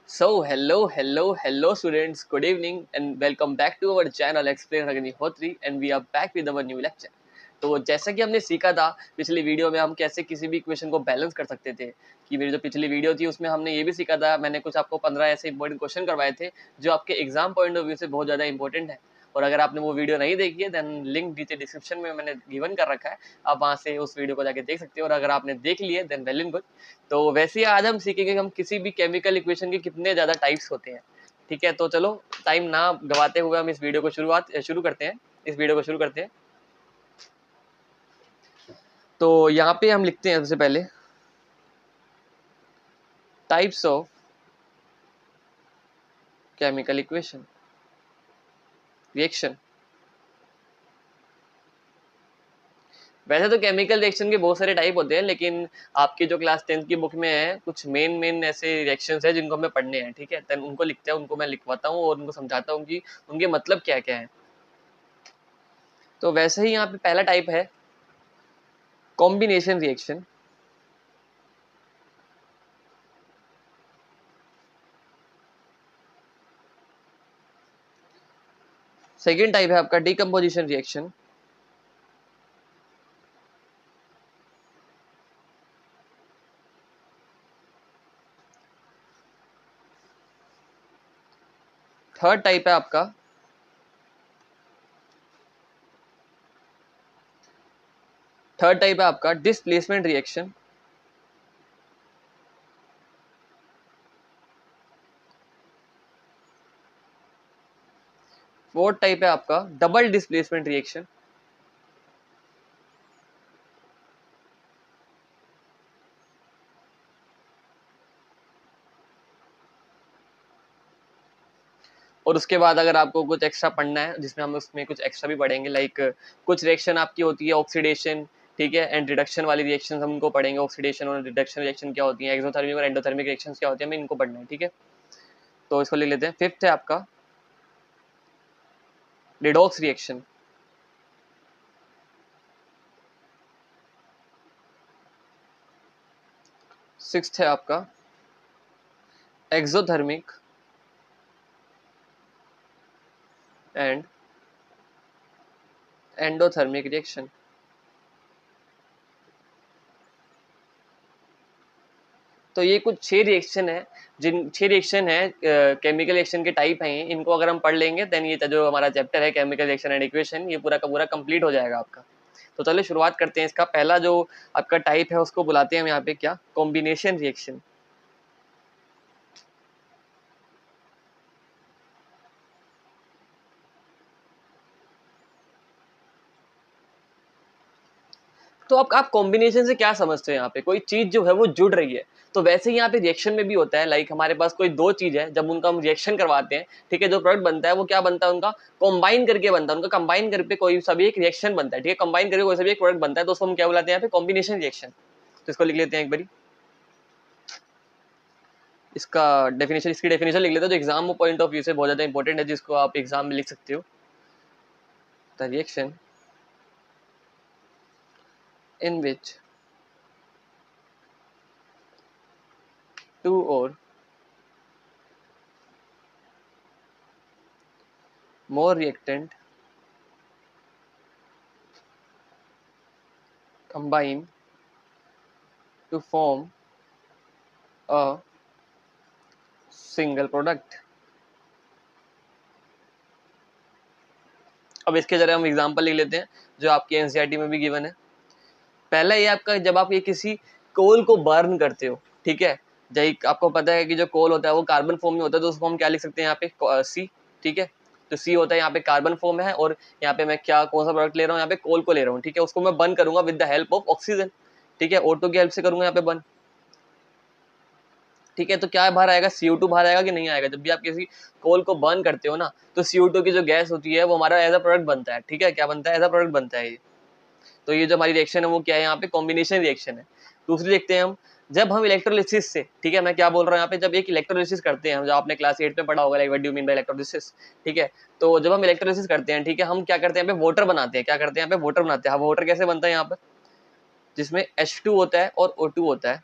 Hello students, good evening and welcome back to our channel Explain Agnihotri and we are back with our new lecture. तो जैसा कि हमने सीखा था पिछली वीडियो में हम कैसे किसी भी इक्वेशन को बैलेंस कर सकते थे कि मेरी जो पिछली वीडियो थी उसमें हमने ये भी सीखा था, मैंने कुछ आपको 15 ऐसे इंपॉर्टेंट क्वेश्चन करवाए थे जो आपके एग्जाम पॉइंट ऑफ व्यू से बहुत ज़्यादा इंपॉर्टेंट है। और अगर आपने वो वीडियो नहीं देखी है देन लिंक नीचे डिस्क्रिप्शन में मैंने गिवन कर रखा है, आप वहाँ से उस वीडियो को जाके देख सकते हो। और अगर आपने देख ली है देन वेल एंड गुड। तो वैसे ही आज हम सीखेंगे कि हम किसी भी केमिकल इक्वेशन के कितने ज़्यादा टाइप्स होते हैं। ठीक है, तो चलो टाइम ना गवाते हुए हम इस वीडियो को शुरू करते हैं। तो यहाँ पे हम लिखते हैं सबसे पहले types of chemical equation reaction. वैसे तो केमिकल रिएक्शन के बहुत सारे टाइप होते हैं, लेकिन आपकी जो क्लास 10th की बुक में है कुछ मेन ऐसे रिएक्शंस है जिनको हमें पढ़ने हैं। ठीक है, देन उनको लिखते हैं, उनको मैं लिखवाता हूँ और उनको समझाता हूँ कि उनके मतलब क्या क्या है। तो वैसे ही यहाँ पे पहला टाइप है कॉम्बिनेशन रिएक्शन। सेकेंड टाइप है आपका डीकम्पोजिशन रिएक्शन। थर्ड टाइप है आपका डिस्प्लेसमेंट रिएक्शन। फोर्थ टाइप है आपका डबल डिस्प्लेसमेंट रिएक्शन। और उसके बाद अगर आपको कुछ एक्स्ट्रा पढ़ना है जिसमें हम उसमें कुछ एक्स्ट्रा भी पढ़ेंगे, लाइक कुछ रिएक्शन आपकी होती है ऑक्सीडेशन, ठीक है, एंड रिडक्शन वाली रिएक्शन हम इनको पढ़ेंगे। ऑक्सीडेशन और रिडक्शन रिएक्शन क्या होती है, एक्सोथर्मिक और एंडोथर्मिक रिएक्शन क्या होती है, हमें इनको पढ़ना है। ठीक है, तो इसको लिख लेते हैं। फिफ्थ है आपका रिडॉक्स रिएक्शन। सिक्स्थ है आपका एक्सोथर्मिक एंड एंडोथर्मिक रिएक्शन। तो ये कुछ 6 रिएक्शन है, जिन 6 रिएक्शन है केमिकल रिएक्शन के टाइप हैं। इनको अगर हम पढ़ लेंगे देन ये जो हमारा चैप्टर है केमिकल रिएक्शन एंड इक्वेशन, ये पूरा का पूरा कंप्लीट हो जाएगा आपका। तो चलिए शुरुआत करते हैं। इसका पहला जो आपका टाइप है उसको बुलाते हैं हम यहाँ पे क्या, कॉम्बिनेशन रिएक्शन। तो आप कॉम्बिनेशन से क्या समझते हो, यहाँ पे कोई चीज जो है वो जुड़ रही है। तो वैसे ही यहाँ पे रिएक्शन में भी होता है, लाइक हमारे पास कोई दो चीज है, जब उनका हम रिएक्शन करवाते हैं, ठीक है, जो प्रोडक्ट बनता है वो क्या बनता है, उनका कॉम्बाइन करके बनता है। उनका कंबाइन करके कोई सा भी एक रिएक्शन बनता है, ठीक है, कंबाइन करके कोई सा भी एक प्रोडक्ट बनता है, तो उसको हम क्या बुलाते हैं यहाँ पे, कॉम्बिनेशन रिएक्शन। तो इसको लिख लेते हैं एक बारी, इसकी डेफिनेशन लिख लेते हैं जो एग्जाम पॉइंट ऑफ व्यू से बहुत ज्यादा इंपॉर्टेंट है, जिसको आप एग्जाम में लिख सकते हो। The reaction in which two or more reactant combine to form a single product। अब इसके जरिए हम एग्जांपल लिख लेते हैं जो आपके एनसीईआरटी में भी गिवन है। पहला ये आपका, जब आप ये किसी कोल को बर्न करते हो, ठीक है, जब आपको पता है कि जो कोल होता है वो कार्बन फॉर्म में होता है, तो उसको हम क्या लिख सकते हैं यहाँ पे, सी। ठीक है, तो सी होता है यहाँ पे कार्बन फॉर्म है, और यहाँ पे मैं क्या कौन सा प्रोडक्ट ले रहा हूँ, यहाँ पे कोल को ले रहा हूँ। ठीक है, उसको मैं बर्न करूंगा with the help of oxygen. ठीक है, O2 की हेल्प से करूंगा यहाँ पे बर्न। ठीक है, तो क्या बाहर आएगा, CO2 बाहर आएगा कि नहीं आएगा। जब भी आप किसी कोल को बर्न करते हो ना, तो CO2 की जो गैस होती है वो हमारा एज अ प्रोडक्ट बनता है। ठीक है, क्या बनता है, एज अ प्रोडक्ट बनता है ये। तो ये जो हमारी रिएक्शन है वो क्या है, यहाँ पे कॉम्बिनेशन रिएक्शन है। दूसरी देखते हैं हम, जब हम इलेक्ट्रोलिसिस से, ठीक है, मैं क्या बोल रहा हूँ यहाँ पे, जब एक इलेक्ट्रोलिसिस करते हैं, जो आपने क्लास 8 में पढ़ा होगा, like what do you mean by electrolysis. ठीक है, तो जब हम इलेक्ट्रोलिसिस करते हैं, ठीक है, हम क्या करते हैं, यहाँ पे वाटर बनाते हैं। क्या करते हैं, यहाँ पे वाटर बनाते हैं। वाटर कैसे बनता है, यहाँ पर जिसमें H2 होता है और O2 होता है।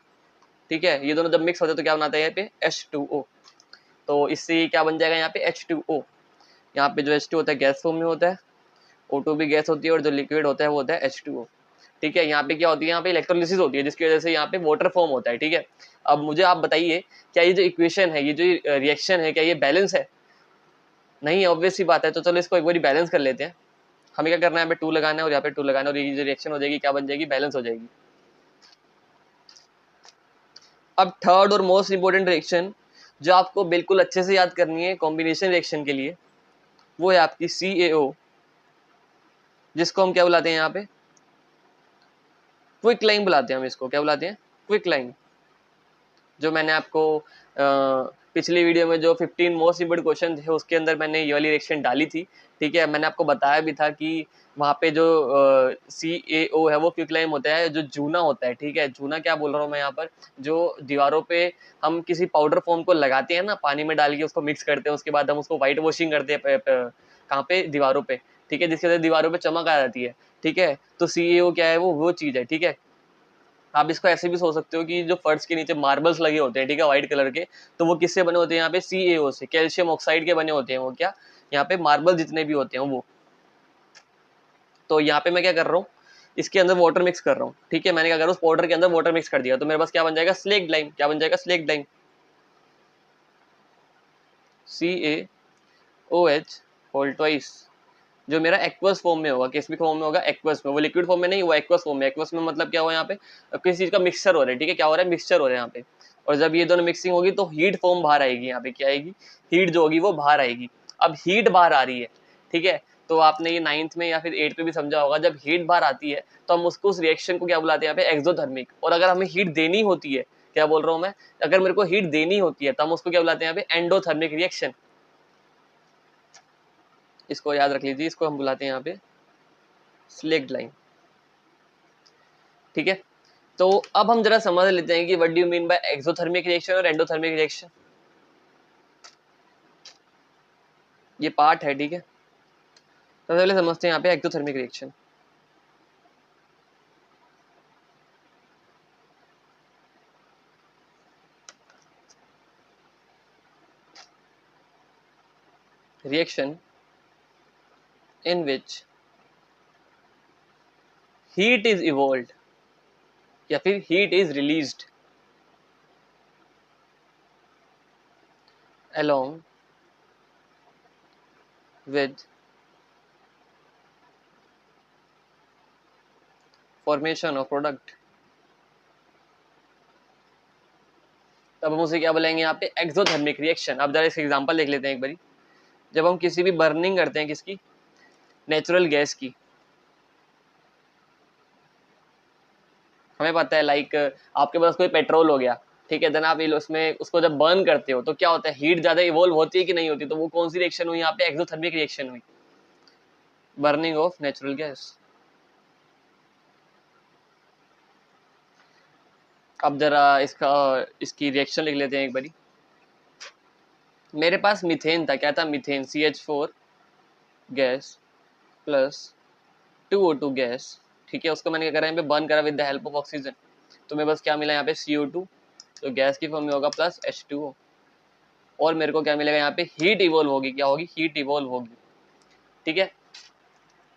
ठीक है, ये दोनों जब मिक्स होते हैं तो क्या बनाता है यहाँ पे, H2O। तो इससे क्या बन जाएगा यहाँ पे H2O। यहाँ पे जो H2 होता है गैस फॉर्म में होता है, O2 भी गैस होती है और जो लिक्विड होता है वो होता है H2O। ठीक है, यहाँ पे क्या होती है, यहाँ पे इलेक्ट्रोलिसिस होती है जिसकी वजह से यहाँ पे वाटर फॉर्म होता है। ठीक है, अब मुझे आप बताइए क्या ये जो इक्वेशन है, ये जो रिएक्शन है, क्या ये बैलेंस है? नहीं, ऑब्वियस सी बात है। तो चलो इसको एक बार बैलेंस कर लेते हैं। हमें क्या करना है, यहाँ पे 2 लगाना है और यहाँ पे 2 लगाना है और ये जो रिएक्शन हो जाएगी क्या बन जाएगी, बैलेंस हो जाएगी। अब थर्ड और मोस्ट इंपोर्टेंट रिएक्शन जो आपको बिल्कुल अच्छे से याद करनी है कॉम्बिनेशन रिएक्शन के लिए, वो है आपकी CaO, जिसको हम क्या बुलाते हैं यहाँ पे, क्विक लाइन बुलाते हैं। हम इसको क्या बुलाते हैं, क्विक लाइन। जो मैंने आपको पिछली वीडियो में जो 15 मोस्ट इंपोर्टेंट क्वेश्चन थे उसके अंदर मैंने ये वाली रिएक्शन डाली थी। ठीक है, मैंने आपको बताया भी था कि वहाँ पे जो CaO है वो क्विक लाइन होता है, जो जूना होता है। ठीक है, जूना क्या बोल रहा हूँ मैं यहाँ पर, जो दीवारों पे हम किसी पाउडर फॉर्म को लगाते हैं ना, पानी में डाल के उसको मिक्स करते हैं, उसके बाद हम उसको व्हाइट वॉशिंग करते हैं कहाँ पे, दीवारों पे। ठीक है, जिसके वजह से दीवारों पे चमक आ जाती है। ठीक है, तो CaO क्या है, वो चीज है। ठीक है, आप इसको ऐसे भी सोच सकते हो कि जो फर्श के नीचे मार्बल्स लगे होते हैं, ठीक है, व्हाइट कलर के, तो वो किससे बने होते हैं, यहाँ पे CaO से, कैल्शियम ऑक्साइड के बने होते हैं वो, क्या यहाँ पे मार्बल जितने भी होते हैं वो। तो यहाँ पे मैं क्या कर रहा हूँ, इसके अंदर वाटर मिक्स कर रहा हूँ। ठीक है, मैंने क्या कर रहा हूँ, पाउडर के अंदर वाटर मिक्स कर दिया, तो मेरे पास क्या बन जाएगा, स्लेक्ड लाइन। क्या बन जाएगा, slaked lime, CaOH whole twice, जो मेरा एक्वस फॉर्म में होगा। किस भी फॉर्म में होगा, एक्वस में। वो लिक्विड फॉर्म में नहीं, वो एक्वस फॉर्म में। एक्वस में मतलब क्या हुआ, यहाँ पे किसी चीज का मिक्सचर हो रहा है। ठीक है, क्या हो रहा है, मिक्सचर हो रहा है यहाँ पे। और जब ये दोनों मिक्सिंग होगी तो हीट फॉर्म बाहर आएगी। यहाँ पे क्या आएगी, हीट जो होगी वो बाहर आएगी। अब हीट बाहर आ रही है, ठीक है, तो आपने ये 9th में या फिर 8th में भी समझा होगा, जब हीट बाहर आती है तो हम उसको, उस रिएक्शन को क्या बुलाते हैं यहाँ पे, एक्सोथर्मिक। और अगर हमें हीट देनी होती है, क्या बोल रहा हूँ मैं, अगर मेरे को हीट देनी होती है तो हम उसको क्या बुलाते हैं यहाँ पे, एंडोथर्मिक रिएक्शन। इसको याद रख लीजिए, इसको हम बुलाते हैं यहाँ पे स्लेक्ड लाइन। ठीक है, तो अब हम जरा समझ लेते हैं कि what do you mean by exothermic reaction और एंडोथर्मिक रिएक्शन। ये पार्ट है। ठीक है, सबसे पहले समझते हैं यहाँ पे exothermic reaction. Reaction in which heat is evolved या फिर heat is released along with formation of product। तब हम उसे क्या बोलेंगे यहाँ पे, एक्सोथर्मिक रिएक्शन। अब जरा इसका एग्जांपल देख लेते हैं एक बारी। जब हम किसी भी बर्निंग करते हैं, किसकी, नेचुरल गैस की, हमें पता है, लाइक आपके पास कोई पेट्रोल हो गया, ठीक है, देन आप उसमें उसको जब बर्न करते हो तो क्या होता है, हीट ज्यादा इवॉल्व होती है कि नहीं होती, तो वो कौन सी रिएक्शन हुई यहाँ पे, एक्सोथर्मिक रिएक्शन हुई, बर्निंग ऑफ नेचुरल गैस। अब जरा इसकी रिएक्शन लिख लेते हैं एक बारी। मेरे पास मीथेन था, क्या था, methane, CH4 gas plus 2O2 gas. ठीक है, उसको मैंने क्या करा, यहाँ पे बर्न करा with the help of oxygen, तो मेरे पास क्या मिला यहाँ पे, CO2, तो गैस की फॉर्म में होगा, प्लस H2O। और मेरे को क्या मिलेगा यहाँ पे, हीट इवॉल्व होगी, क्या होगी, हीट इवॉल्व होगी। ठीक है,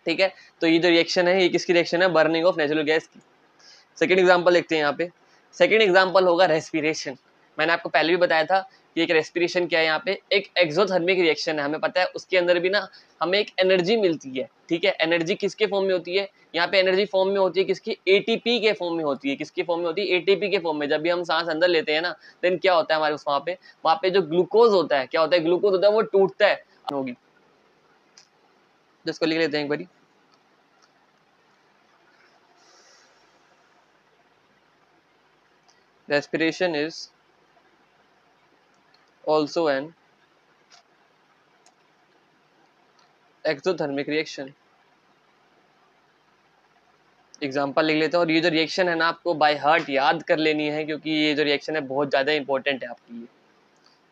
ठीक है, तो ये जो रिएक्शन है ये किसकी रिएक्शन है, बर्निंग ऑफ नेचुरल गैस की। सेकेंड एग्जाम्पल देखते हैं यहाँ पे। सेकेंड एग्जाम्पल होगा रेस्पिरेशन। मैंने आपको पहले भी बताया था कि एक रेस्पिरेशन क्या है, यहाँ पे एक एक्सोथर्मिक रिएक्शन है। हमें पता है उसके अंदर भी ना हमें एक एनर्जी मिलती है। ठीक है, एनर्जी किसके फॉर्म में होती है, यहाँ पे एनर्जी फॉर्म में होती है किसकी, ATP के फॉर्म में होती है। किसके फॉर्म में होती है, ATP के फॉर्म में। जब भी हम सांस अंदर लेते हैं ना, देन क्या होता है हमारे वहाँ पे जो ग्लूकोज होता है, क्या होता है, ग्लूकोज होता है, वो टूटता है होगी। जिसको लिख लेते हैं एक बारी। Respiration is also an exothermic reaction। Example लिख लेते हैं, और ये जो रिएक्शन है ना आपको बाय हार्ट याद कर लेनी है, क्योंकि ये जो रिएक्शन है बहुत ज़्यादा इंपॉर्टेंट है आपके लिए।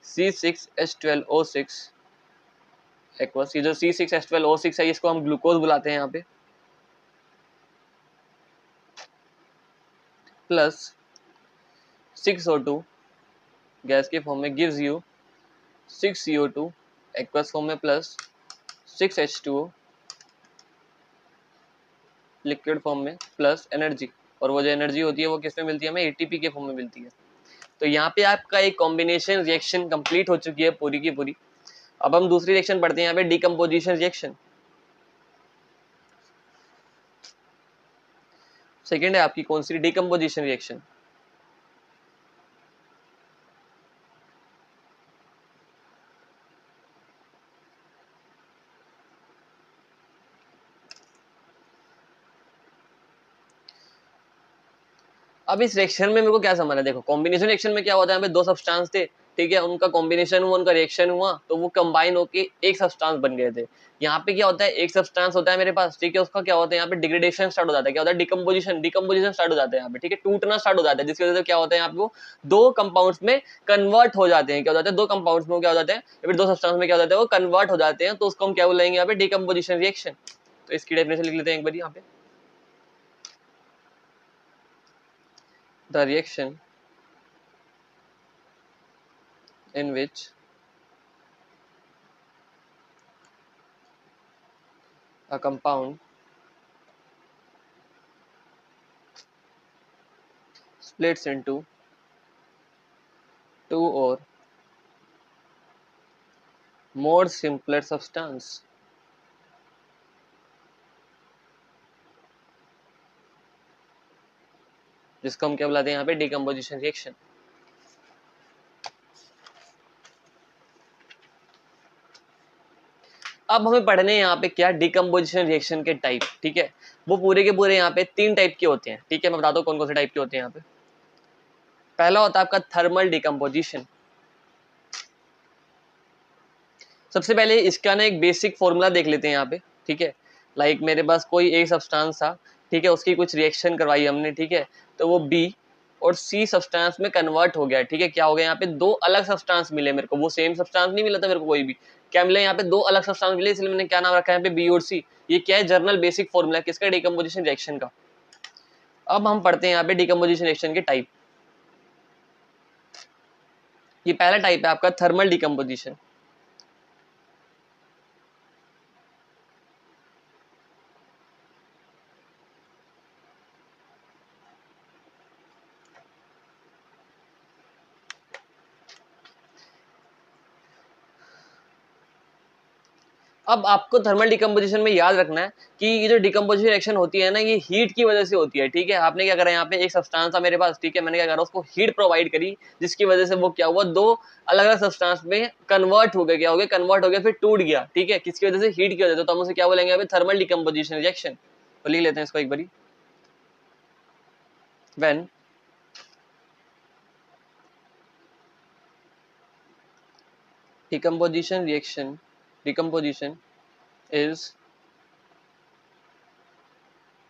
C6H12O6 एक्वस, ये जो C6H12O6 है इसको हम ग्लूकोज बुलाते हैं यहाँ पे, प्लस 6O2 गैस के फॉर्म में gives you 6CO2 aqueous form में प्लस 6H2O लिक्विड फॉर्म में प्लस एनर्जी, और वो जो एनर्जी होती है वो किस में मिलती है हमें, एटीपी के फॉर्म में मिलती है। तो यहाँ पे आपका एक कॉम्बिनेशन रिएक्शन कंप्लीट हो चुकी है पूरी की पूरी। अब हम दूसरी रिएक्शन पढ़ते हैं यहाँ पे, डिकम्पोजिशन रिएक्शन। सेकेंड है आपकी कौन सी, डिकम्पोजिशन रिएक्शन। अब इस रिएक्शन में मेरे को क्या समझना है, देखो कॉम्बिनेशन रिएक्शन में क्या होता है, हमें दो सब्सटेंस थे, ठीक है, उनका कॉम्बिनेशन हुआ, उनका रिएक्शन हुआ, तो वो कंबाइन होके एक सब्सटेंस बन गए थे। यहाँ पे क्या होता है, एक सब्सटेंस होता है मेरे पास, ठीक है, उसका क्या होता है यहाँ पे, डिग्रेडेशन स्टार्ट हो जाता है, क्या होता है, डिकम्पोजिशन स्टार्ट हो जाता है यहाँ पे, ठीक है, टूटना स्टार्ट हो जाता है, जिसकी वजह से क्या होता है यहाँ पे, वो दो कंपाउंड्स में कन्वर्ट हो जाते हैं। क्या हो जाता है, दो कंपाउंड्स में क्या हो जाते हैं, या फिर दो सब्सटेंस में क्या हो जाता है, वो कन्वर्ट हो जाते हैं, तो उसको हम क्या बोलेंगे यहाँ पे, डिकम्पोजिशन रिएक्शन। तो इसकी डेफिनेशन लिख लेते हैं एक बार यहाँ पे, the reaction in which a compound splits into two or more simpler substance, जिसको हम क्या बुलाते हैं यहाँ पे, डिकम्पोजिशन रिएक्शन। अब हमें पढ़ने हैं यहाँ पे क्या, डिकम्पोजिशन रिएक्शन के टाइप, ठीक है, वो पूरे के पूरे यहाँ पे तीन टाइप के होते हैं, ठीक है, मैं बताता हूँ कौन कौन से टाइप के होते हैं यहाँ पे। पहला होता है आपका थर्मल डिकम्पोजिशन। सबसे पहले इसका ना एक बेसिक फॉर्मूला देख लेते हैं यहाँ पे, ठीक है, लाइक मेरे पास कोई एक सब्सटेंस था, ठीक है, उसकी कुछ रिएक्शन करवाई हमने, ठीक है, तो वो बी और सी सब्सटेंस में कन्वर्ट हो गया, ठीक है, क्या हो गया यहाँ पे, दो अलग सब्सटेंस मिले मेरे को, वो सेम सब्सटेंस नहीं मिला था मेरे को कोई भी, क्या मिले यहाँ पे, दो अलग सब्सटेंस मिले, इसलिए मैंने क्या नाम रखा है यहाँ पे, बी और सी। ये क्या है, जर्नल बेसिक फॉर्मूला किसका, डिकम्पोजिशन रिएक्शन का। अब हम पढ़ते हैं यहाँ पे डिकम्पोजिशन रिएक्शन के टाइप। ये पहला टाइप है आपका थर्मल डिकम्पोजिशन। अब आपको थर्मल डिकम्पोजिशन में याद रखना है कि ये जो डिकम्पोजिशन रिएक्शन होती है ना, ये हीट की वजह से होती है, ठीक है। आपने क्या करा, यहाँ पे एक सब्सटेंस था मेरे पास, ठीक है, मैंने क्या करा, उसको हीट प्रोवाइड करी, जिसकी वजह से वो क्या हुआ, दो अलग अलग सब्सटेंस में कन्वर्ट हो गया, क्या हो गया, कन्वर्ट हो गया, फिर टूट गया, ठीक है, किसकी वजह से, हीट की वजह से, तो हम उसे क्या बोलेंगे यहाँ पे, थर्मल डिकम्पोजिशन रिएक्शन। तो लिख लेते हैं इसको एक बारी, when decomposition is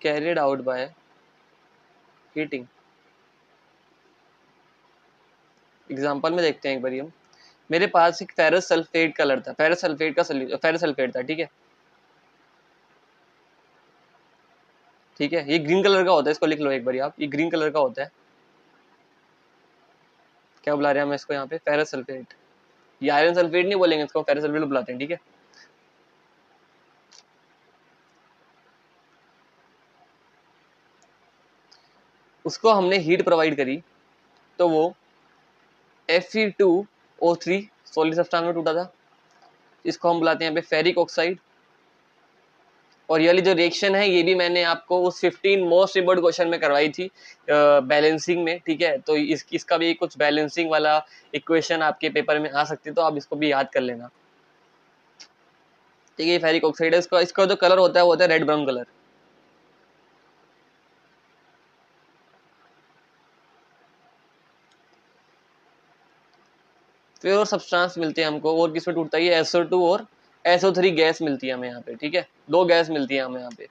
carried out by heating। Example में देखते हैं एक बारी हम, मेरे पास एक फेरस सल्फेट कलर था, फेरस सल्फेट का फेरस सल्फेट था, ठीक है, ठीक है, ये ग्रीन कलर का होता है, इसको लिख लो एक बारी आप, ये ग्रीन कलर का होता है, क्या बुला रहे हैं हम इसको यहाँ पे, फेरस सल्फेट। ये आयरन सल्फेट नहीं बोलेंगे इसको, फेरस सल्फेट बुलाते हैं, ठीक है। उसको हमने हीट प्रोवाइड करी, तो वो Fe2O3 सॉलिड सब्सटेंस में टूटा था, इसको हम बुलाते हैं यहाँ पे फेरिक ऑक्साइड। और ये वाली जो रिएक्शन है, ये भी मैंने आपको उस 15 मोस्ट इम्पोर्टेंट क्वेश्चन में करवाई थी बैलेंसिंग में, ठीक है, तो इसका भी कुछ बैलेंसिंग वाला इक्वेशन आपके पेपर में आ सकती है, तो आप इसको भी याद कर लेना, ठीक है। ये फेरिक ऑक्साइड है, इसका जो कलर होता है वो होता है रेड ब्राउन कलर। फिर और सब्सटेंस मिलते हैं हमको, और किसमें टूटता है, ये SO2 और SO3 गैस मिलती है हमें यहाँ पे, ठीक है, दो गैस मिलती है हमें यहाँ पे।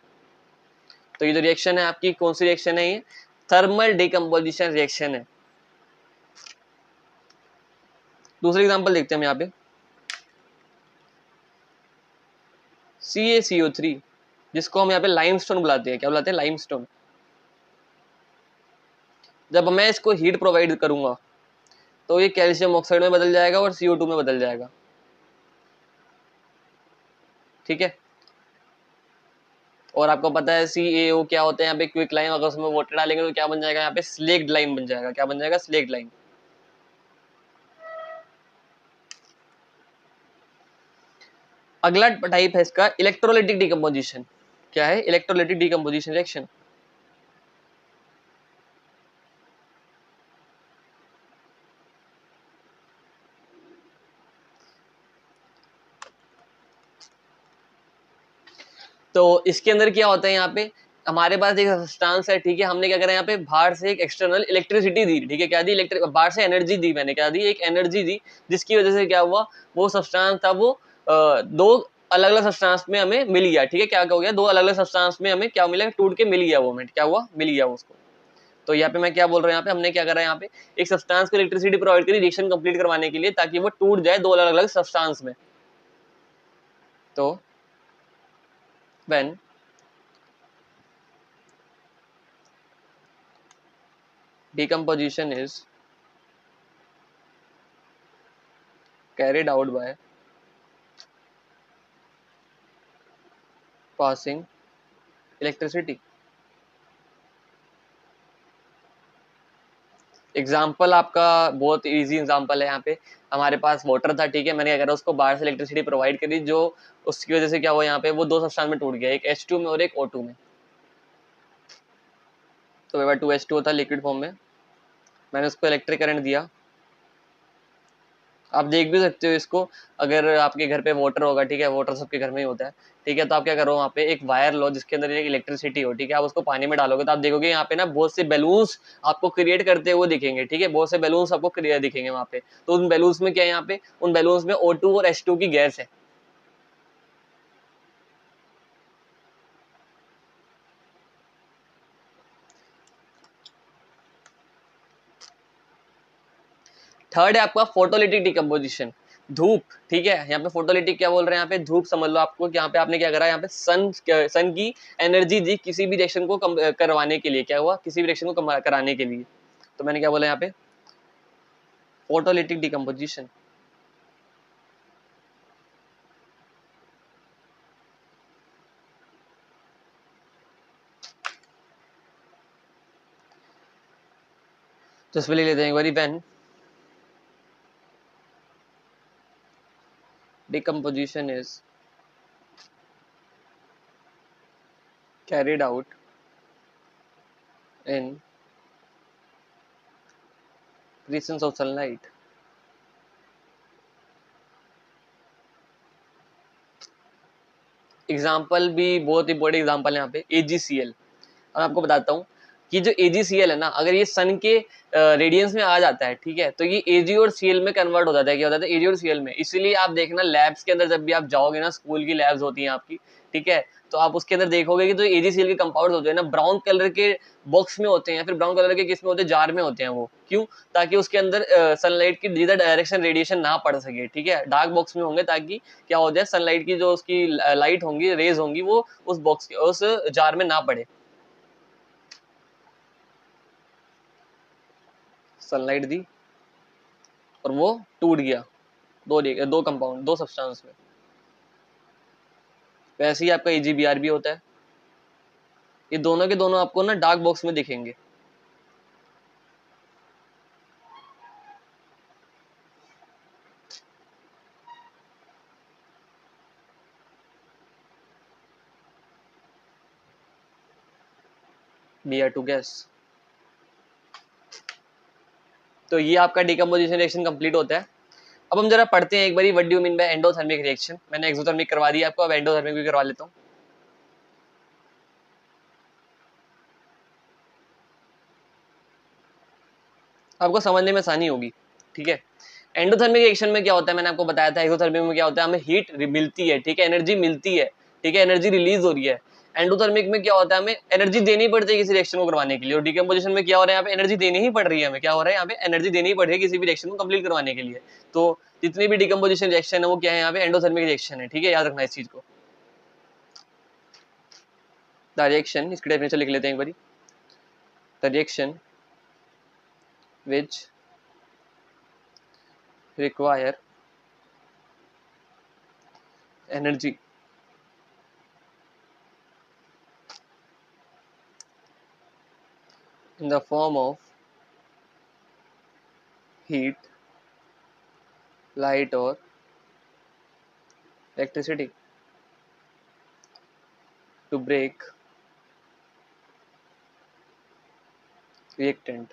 तो ये जो रिएक्शन है आपकी, कौन सी रिएक्शन है, ये थर्मल डिकम्पोजिशन रिएक्शन है। दूसरी एग्जांपल देखते हैं हम यहाँ पे, CaCO3, जिसको हम यहाँ पे लाइमस्टोन बुलाते हैं, क्या बुलाते हैं, लाइमस्टोन। जब मैं इसको हीट प्रोवाइड करूंगा, तो ये कैल्शियम ऑक्साइड में बदल जाएगा और CO2 में बदल जाएगा। ठीक है, और आपको पता है CaO क्या होता है यहाँ पे, क्विक लाइम। अगर उसमें वाटर डालेंगे तो क्या बन जाएगा, यहाँ पे स्लेक्ड लाइम बन जाएगा। क्या बन जाएगा, स्लेक्ड लाइम। अगला टाइप है इसका इलेक्ट्रोलाइटिक डिकम्पोजिशन। क्या है, इलेक्ट्रोलाइटिक डिकम्पोजिशन रिएक्शन। तो इसके अंदर क्या होता है, यहाँ पे हमारे पास एक सब्सटेंस है, ठीक है। हमने क्या करा यहाँ पे, बाहर से एक एक्सटर्नल इलेक्ट्रिसिटी दी, ठीक है। क्या दी, इलेक्ट्रिक, बाहर से एनर्जी दी मैंने। क्या दी, एक एनर्जी दी, जिसकी वजह से क्या हुआ, वो सब्सटेंस था वो दो अलग अलग सब्सटेंस में हमें मिल गया। ठीक है, क्या हो गया, दो अलग अलग सब्सटेंस में हमें क्या मिला, टूट के मिल गया वो मोमेंट। क्या हुआ, मिल गया उसको। तो यहाँ पे मैं क्या बोल रहा हूँ, यहाँ पे हमने क्या करा, यहाँ पे एक सब्सटेंस को इलेक्ट्रिसिटी प्रोवाइड करी रिएक्शन कंप्लीट करवाने के लिए, ताकि वो टूट जाए दो अलग अलग सब्सटेंस में। तो when decomposition is carried out by passing electricity। Example आपका बहुत इजी एग्जाम्पल है। यहाँ पे हमारे पास वाटर था, ठीक है। मैंने क्या करा, उसको बाहर से इलेक्ट्रिसिटी प्रोवाइड करी, जो उसकी वजह से क्या हुआ, यहाँ पे वो दो सब्सटेंस में टूट गया, एक H2 में और एक O2 में। तो वह 2H2 था लिक्विड फॉर्म में, मैंने उसको इलेक्ट्रिक करंट दिया। आप देख भी सकते हो इसको, अगर आपके घर पे वाटर होगा, ठीक है, वाटर सबके घर में ही होता है, ठीक है। तो आप क्या करो, वहाँ पे एक वायर लो जिसके अंदर एक इलेक्ट्रिसिटी हो, ठीक है। आप उसको पानी में डालोगे तो आप देखोगे यहाँ पे ना बहुत से बैलून्स आपको क्रिएट करते हुए दिखेंगे, ठीक है। बहुत से बैलून्स आपको दिखेंगे वहाँ पे। तो उन बैलून्स में क्या है, यहाँ पे उन बैलून्स में O2 और H2 की गैस है। थर्ड है आपका फोटोलिटिक डिकम्पोजिशन, धूप। ठीक है, यहाँ पे फोटोलिटिक क्या बोल रहे हैं, यहाँ पे धूप समझ लो आपको। यहाँ पे आपने क्या करा, यहाँ पे सन की एनर्जी दी किसी भी रिएक्शन को करवाने के लिए। क्या हुआ, किसी भी रिएक्शन को कराने के लिए। तो मैंने क्या बोला यहाँ पे, फोटोलिटिक डिकम्पोजिशन। तो इसमें लिख लेते हैं एक बारी, when decomposition is carried out in presence of sunlight। Example भी बहुत इंपॉर्टेंट एग्जाम्पल है यहाँ पे, AgCl। मैं आपको बताता हूँ कि जो AgCl है ना, अगर ये सन के रेडियंस में आ जाता है, ठीक है, तो ये Ag और Cl में कन्वर्ट हो जाता है। क्या होता है, Ag और Cl में। इसीलिए आप देखना लैब्स के अंदर, जब भी आप जाओगे ना, स्कूल की लैब्स होती हैं आपकी, ठीक है, तो आप उसके अंदर देखोगे कि जो AgCl के कंपाउंड होते हैं ना, ब्राउन कलर के बॉक्स में होते हैं, या फिर ब्राउन कलर के किस में होते हैं, जार में होते हैं वो। क्यों, ताकि उसके अंदर सनलाइट की जिधर डायरेक्शन रेडिएशन ना पड़ सके, ठीक है। डार्क बॉक्स में होंगे, ताकि क्या हो जाए, सनलाइट की जो उसकी लाइट होंगी, रेज होंगी, वो उस बॉक्स उस जार में ना पड़े। सनलाइट दी और वो टूट गया दो कंपाउंड, दो सब्सटेंस में। वैसे ही आपका EgBr भी होता है। ये दोनों के दोनों आपको ना डार्क बॉक्स में दिखेंगे। Br2 gas. तो ये आपका डिकम्पोजिशन रिएक्शन कंप्लीट होता है। अब हम जरा पढ़ते हैं एक बारी, what do you mean by endothermic reaction. मैंने एक्सोथर्मिक करवा दिया आपको, अब एंडोथर्मिक भी करवा लेता हूँ। आपको समझने में आसानी होगी, ठीक है। एंडोथर्मिक रिएक्शन में क्या होता है, मैंने आपको बताया था। एक्सोथर्मिक में क्या होता है, हमें हीट मिलती है, ठीक है, एनर्जी मिलती है, ठीक है, एनर्जी रिलीज हो रही है। एंडोथर्मिक में क्या होता है, हमें एनर्जी देनी पड़ती है किसी रिएक्शन को करवाने के लिए। और डिकम्पोजिशन में क्या हो रहा है, यहाँ पे एनर्जी देनी ही पड़ रही है हमें। क्या हो रहा है, यहाँ पे एनर्जी देनी ही पड़ रही है किसी भी रिएक्शन को कंप्लीट करवाने के लिए। तो जितनी भी डिकम्पोजिशन रिएक्शन है वो क्या है, यहाँ पे एंडोथर्मिक रिएक्शन है, ठीक है। याद रखना इस चीज को। द रिएक्शन, इसकी डेफिनेशन लिख लेते हैं एक बारी। The reaction which require energy in the form of heat, light or electricity to break reactant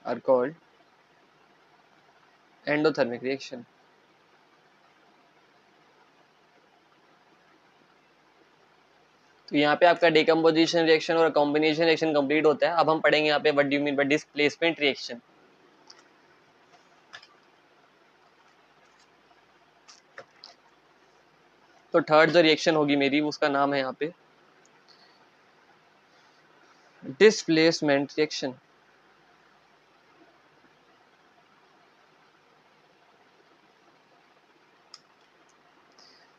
are called endothermic reaction. तो यहाँ पे आपका डिकम्पोजिशन रिएक्शन और कॉम्बिनेशन रिएक्शन कंप्लीट होता है। अब हम पढ़ेंगे यहाँ पे what do you mean by displacement reaction. तो थर्ड जो रिएक्शन होगी मेरी उसका नाम है यहाँ पे डिस्प्लेसमेंट रिएक्शन।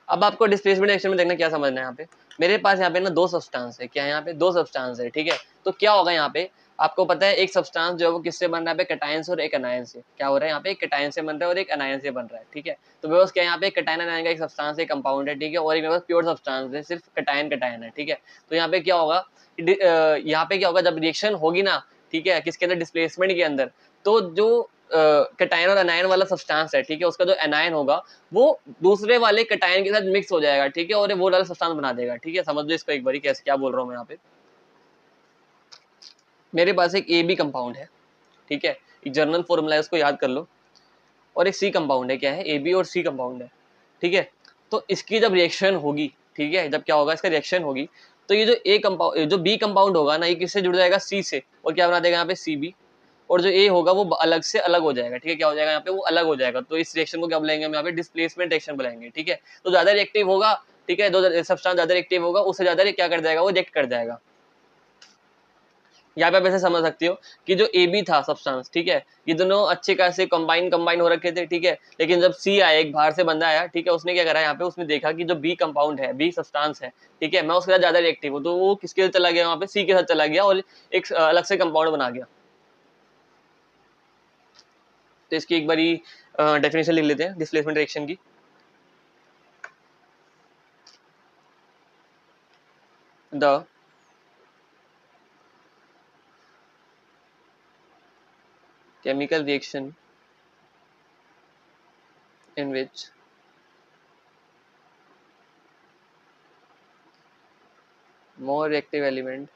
अब आपको डिस्प्लेसमेंट रिएक्शन में देखना क्या समझना है। यहाँ पे मेरे पास यहाँ पे ना दो सब्सटेंस है। क्या है यहाँ पे? दो सब्सटेंस है, ठीक है। तो क्या होगा यहाँ पे, आपको पता है एक सब्सटेंस जो है वो किससे बन रहा है? कटायन से और एक अनायन से। क्या हो रहा है यहाँ पे? एक कटायन से बन रहा है और एक अनायन से बन रहा है, ठीक है। तो मेरे पास क्या है यहाँ पे? कटायन अनायन का एक सब्सटेंस है, कंपाउंड है, ठीक है। और एक मेरे पास प्योर सब्सटेंस है, सिर्फ कटायन कटायन है, ठीक है। तो यहाँ पे क्या होगा, यहाँ पे क्या होगा जब रिएक्शन होगी ना, ठीक है, किसके अंदर? डिस्प्लेसमेंट के अंदर। तो जो कटायन और अनायन वाला सब्सटेंस है, ठीक है, उसका जो एनायन होगा वो दूसरे वाले कटायन के साथ मिक्स हो जाएगा, ठीक है, और वो वाला सब्सटेंस बना देगा, ठीक है। समझ लो इसको एक बारी कैसे, क्या बोल रहा हूँ मैं यहाँ पे। मेरे पास एक ए बी कंपाउंड है, ठीक है, एक जर्नल फॉर्मूला है उसको याद कर लो। और एक सी कंपाउंड है। क्या है? ए बी और सी कंपाउंड है, ठीक है। तो इसकी जब रिएक्शन होगी, ठीक है, जब क्या होगा इसका रिएक्शन होगी, तो ये जो ए कंपाउंड जो बी कंपाउंड होगा ना, ये किससे जुड़ जाएगा? सी से। और क्या बना देगा यहाँ पे? C B. और जो ए होगा वो अलग से अलग हो जाएगा, ठीक है। क्या हो जाएगा यहाँ पे? वो अलग हो जाएगा। तो इस रिएक्शन को क्या बुलाएंगे हम यहाँ पे? डिस्प्लेसमेंट रिएक्शन बुलाएंगे, ठीक है। तो ज्यादा रिएक्टिव होगा, ठीक है, जो सब्सटेंस ज्यादा रिएक्टिव होगा उससे ज्यादा क्या कर जाएगा? वो रिएक्ट कर जाएगा। यहाँ पे आप ऐसे समझ सकते हो कि जो ए बी था सब्सटेंस, ठीक है, ये दोनों अच्छे खासे कंबाइन हो रखे थे, ठीक है। लेकिन जब सी आया, एक बाहर से बंदा आया, ठीक है, उसने क्या करा यहाँ पे? उसने देखा कि जो बी कंपाउंड है, बी सब्सटेंस है, ठीक है, मैं उसके साथ ज्यादा रिएक्टिव हूँ, तो वो किसके साथ चला गया? वहाँ पे सी के साथ चला गया और एक अलग से कंपाउंड बना गया। तो इसकी एक बारी डेफिनेशन लिख लेते हैं डिस्प्लेसमेंट रिएक्शन की। The chemical reaction in which more reactive element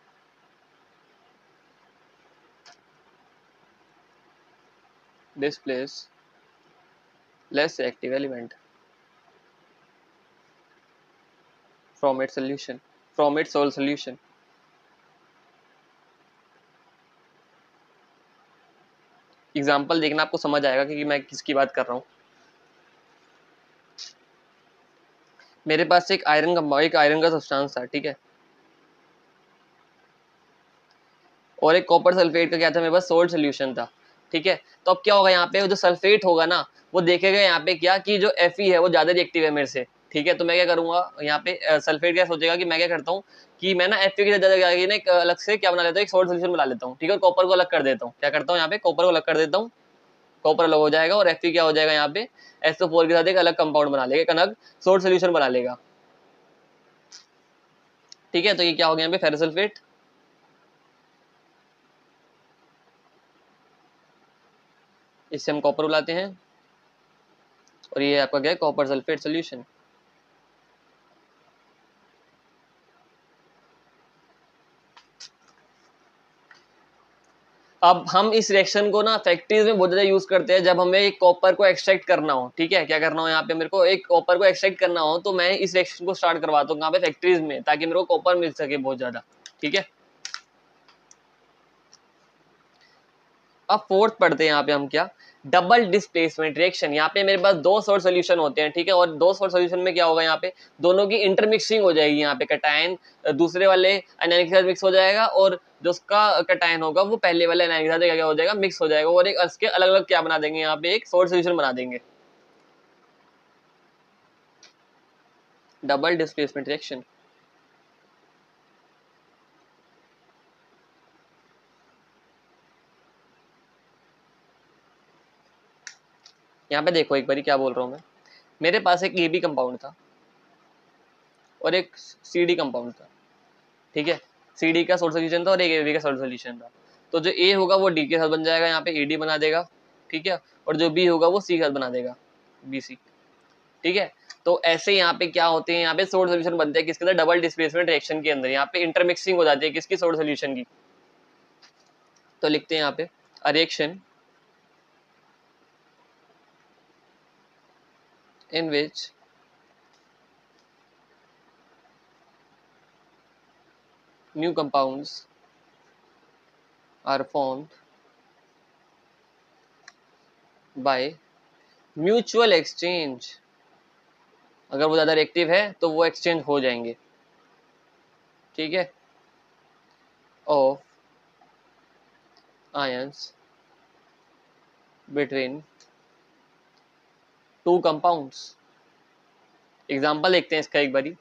displace less reactive element from its solution, from its sole solution। Example देखना, आपको समझ आएगा कि मैं किसकी बात कर रहा हूँ। मेरे पास एक आयरन का सब्सटेंस था, ठीक है, और एक कॉपर सल्फेट का क्या था? मेरे पास सोल्ट सोल्यूशन था, ठीक है। तो अब क्या होगा यहाँ पे? जो सल्फेट होगा ना, वो देखेगा यहाँ पे क्या कि जो Fe है वो ज्यादा रिएक्टिव है मेरे से, ठीक है। तो मैं क्या करूंगा यहाँ पे, सल्फेट क्या सोचेगा कि मैं क्या करता हूँ कि मैं ना Fe की ज्यादा ना एक अलग से क्या बना लेता हूँ? एक सोल्ट सोल्यूशन बना लेता हूँ, ठीक है। कॉपर को अलग कर देता हूँ। क्या करता हूँ यहाँ पे? कॉपर को अलग कर देता हूँ। कॉपर अलग हो जाएगा और Fe क्या हो जाएगा यहाँ पे? SO4 के साथ एक अलग कंपाउंड बना लेगा, एक अलग सोल्ट सोल्यूशन बना लेगा, ठीक है। तो ये क्या हो गया यहाँ पे? फेरोसल्फेट। इससे हम कॉपर बुलाते हैं और ये आपका क्या है? Copper sulphate solution. अब हम इस रिएक्शन को ना फैक्ट्रीज में बहुत ज्यादा यूज करते हैं जब हमें एक कॉपर को एक्सट्रैक्ट करना हो, ठीक है। क्या करना हो यहाँ पे? मेरे को एक कॉपर को एक्सट्रैक्ट करना हो तो मैं इस रिएक्शन को स्टार्ट करवाता हूँ कहाँ पे? फैक्ट्रीज में, ताकि मेरे को कॉपर मिल सके बहुत ज्यादा, ठीक है। अब फोर्थ पढ़ते हैं यहाँ पे हम क्या? Double displacement reaction. यहाँ पे मेरे पास दो सोर्स सोल्यूशन होते हैं, ठीक है, और दो सोर्स सोल्यूशन में क्या होगा यहाँ पे? दोनों की इंटरमिक्सिंग हो जाएगी। यहाँ पे कटायन दूसरे वाले एनायन के साथ मिक्स हो जाएगा और जो उसका कटायन होगा वो पहले वाले एनायन के साथ क्या हो जाएगा? मिक्स हो जाएगा। और एक उसके अलग अलग क्या बना देंगे यहाँ पे? एक सोर्स सोल्यूशन बना देंगे। Double displacement reaction. यहाँ पे देखो एक बारी क्या बोल रहा हूँ मैं, मेरे पास एक AB कंपाउंड था और एक CD कंपाउंड था, ठीक है। CD का सोल्ट सोल्यूशन था और एक AB का सोल्ट सोल्यूशन था। तो जो A होगा वो D के साथ बन जाएगा, यहाँ पे AD बना देगा, ठीक है, और जो B होगा वो C के साथ बना देगा, BC, ठीक है। तो ऐसे यहाँ पे क्या होते हैं, यहाँ पे सोल्ट सोल्यूशन बनते हैं किसके अंदर, डबल डिस्प्लेसमेंट रिएक्शन के अंदर। यहाँ पे इंटरमिक्सिंग हो जाती है किसकी, सोल्ट सोल्यूशन की। तो लिखते हैं यहाँ पे a reaction in which new compounds are formed by mutual exchange। अगर वो ज़्यादा रिएक्टिव है तो वो एक्सचेंज हो जाएंगे, ठीक है, of ions between two compounds. Example देखते हैं इसका एक बारी।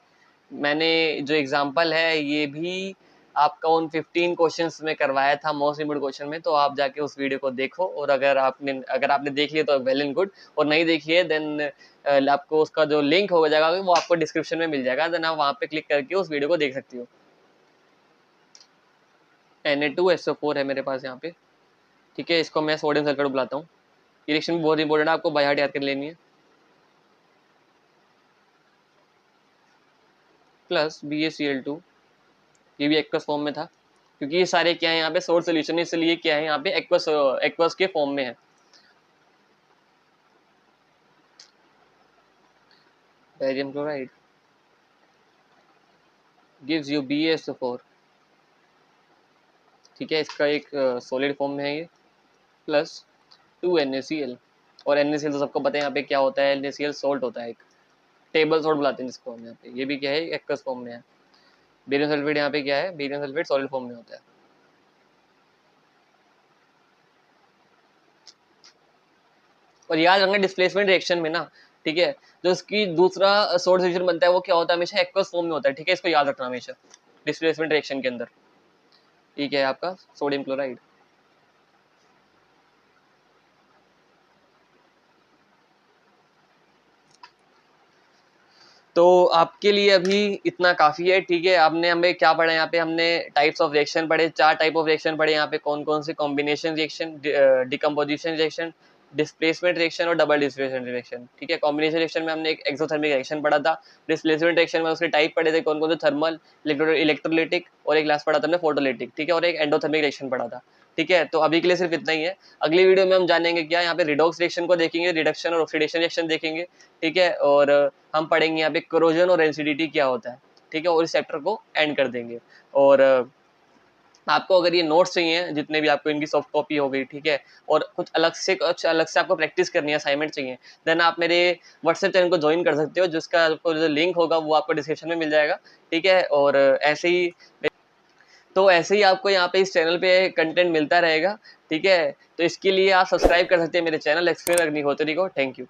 मैंने जो एग्जाम्पल है ये भी आपका उन 15 क्वेश्चंस में करवाया था मोस्ट इम्पोर्टेंट क्वेश्चन में, तो आप जाके उस वीडियो को देखो, और अगर आपने देख लिया तो वेल एंड गुड, और नहीं देखिए देन आपको उसका जो लिंक हो जाएगा वो आपको डिस्क्रिप्शन में मिल जाएगा, देन आप वहाँ पे क्लिक करके उस वीडियो को देख सकती हो। Na2SO4 है मेरे पास यहाँ पे, ठीक है, इसको मैं सोडियम सल्फेट बुलाता हूँ। ये रिएक्शन भी बहुत इंपॉर्टेंट है, आपको बाय हार्ट याद कर लेनी है। प्लस BaCl2, ये भी एक्वस फॉर्म में था, क्योंकि ये सारे क्या है यहाँ पे सोल्ट सोल्यूशन है, इसलिए क्या है यहाँ पे एक्वस के फॉर्म में है। Barium chloride gives you BaSO4, ठीक है, इसका एक सॉलिड फॉर्म में है ये, प्लस 2NaCl, और NaCl तो सबको पता है यहाँ पे क्या होता है, NaCl सॉल्ट होता है, एक टेबल सॉल्ट बुलाते हैं जिसको हम यहाँ पे। ये भी क्या है, एक्वस फॉर्म में है। बेरियम सल्फेट यहाँ पे क्या है, बेरियम सल्फेट सॉलिड फॉर्म में होता है। और याद रखना डिस्प्लेसमेंट रिएक्शन में ना, ठीक है, जो इसकी दूसरा सोल्ट सोल्यूशन बनता है वो क्या होता है, हमेशा एक्वस फॉर्म में होता है, ठीक है, इसको याद रखना हमेशा डिस्प्लेसमेंट रिएक्शन के अंदर। ठीक है, आपका सोडियम क्लोराइड। तो आपके लिए अभी इतना काफी है, ठीक है। आपने हमें क्या पढ़ा यहाँ पे, हमने टाइप्स ऑफ रिएक्शन पढ़े, 4 टाइप ऑफ रिएक्शन पढ़े यहाँ पे, कौन कौन से, combination reaction, decomposition reaction, displacement reaction और डबल डिस्प्लेसमेंट रिएक्शन, ठीक है। कॉम्बिनेशन रिएक्शन में हमने एक एक्सोथर्मिक रिएक्शन पढ़ा था। डिस्प्लेसमेंट रिएक्शन में उसके टाइप पढ़े थे, कौन कौन से, थर्मल, इलेक्ट्रोलिटिक, और एक लास्ट पढ़ा था हमने फोटोलिटिक, ठीक है, और एक एंडोथर्मिक रिएक्शन पढ़ा था, ठीक है। तो अभी के लिए सिर्फ इतना ही है। अगली वीडियो में हम जानेंगे क्या, यहाँ पे रिडॉक्स रिएक्शन को देखेंगे, रिडक्शन और ऑक्सीडेशन रिएक्शन देखेंगे, ठीक है, और हम पढ़ेंगे यहाँ पे कोरोजन और एसिडिटी क्या होता है, ठीक है, और इस चैप्टर को एंड कर देंगे। और आपको अगर ये नोट्स चाहिए जितने भी, आपको इनकी सॉफ्ट कॉपी हो गई, ठीक है, और कुछ अलग से आपको प्रैक्टिस करनी है, असाइनमेंट चाहिए, देन आप मेरे व्हाट्सएप चैनल को ज्वाइन कर सकते हो, जिसका आपको जो लिंक होगा वो आपको डिस्क्रिप्शन में मिल जाएगा, ठीक है। और ऐसे ही आपको यहाँ पे इस चैनल पे कंटेंट मिलता रहेगा, ठीक है। तो इसके लिए आप सब्सक्राइब कर सकते हैं मेरे चैनल एक्सप्लेन अग्निहोत्री को। Thank you.